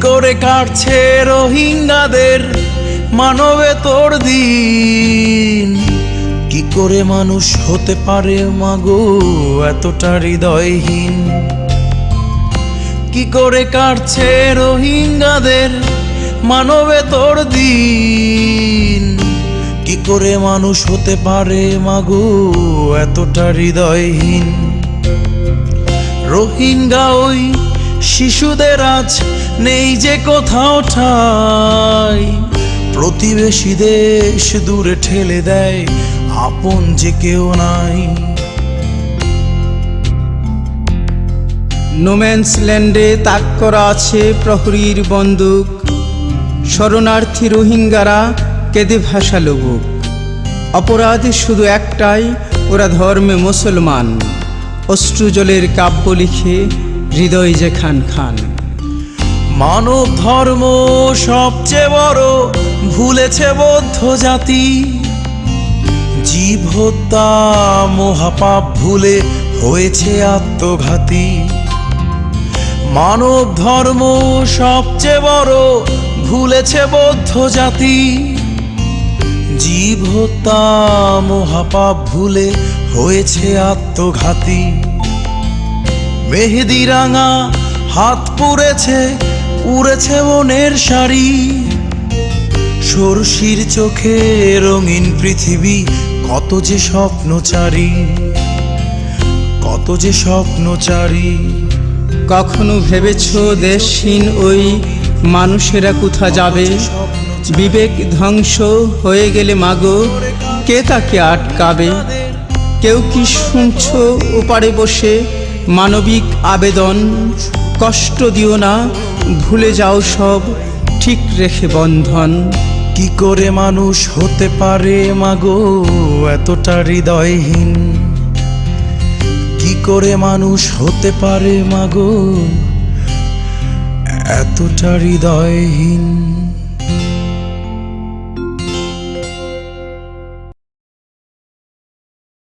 করে কাটছে রোহিঙ্গাদের মানবেতর দিন। কি করে মানুষ হতে পারে মাগো এতটা হৃদয়হীন? কি করে কাটছে রোহিঙ্গাদের মানবেতর দিন। কি করে মানুষ হতে পারে মাগো এতটা হৃদয়হীন? রোহিঙ্গা ওই শিশুদের আজ নেই যে কোথাও ঠাঁই। প্রতিবেশী দেশ দূরে ঠেলে দেয়, আপন যে কেউ নাই। নোম্যান্স ল্যান্ডে তাক করা আছে প্রহরীর বন্দুক। শরণার্থী রোহিঙ্গারা কেঁদে ভাসালো বুক। অপরাধ শুধু একটাই, ওরা ধর্মে মুসলমান। অশ্রুজলের কাব্য লিখে হৃদয় যে খান খান। মানব ধর্ম সবচেয়ে বড় ভুলেছে বৌদ্ধ জাতি। জীব হত্যা মহাপাপ ভুলে হয়েছে আত্মঘাতী। মানব ধর্ম সবচেয়ে বড় ভুলেছে বৌদ্ধ জাতি। জীব হত্যা মহাপাপ ভুলে হয়েছে আত্মঘাতী। মেহেদি রাঙা হাত পুড়েছে, উড়েছে মনের শাড়ি। সরষির চোখে রঙিন পৃথিবী, কত যে স্বপ্নচারী, কত যে স্বপ্নচারী। কখনো ভেবেছ দেশহীন ওই মানুষেরা কোথা যাবে? বিবেক ধ্বংস হয়ে গেলে মাগো কে তাকে আটকাবে? কেউ কি শুনছ ওপারে বসে মানবিক আবেদন? কষ্ট দিও না, ভুলে যাও সব, ঠিক রেখে বন্ধন। কি করে মানুষ হতে পারে মাগো এতটা হৃদয়হীন? কি করে মানুষ হতে পারে মাগো এতটা হৃদয়হীন?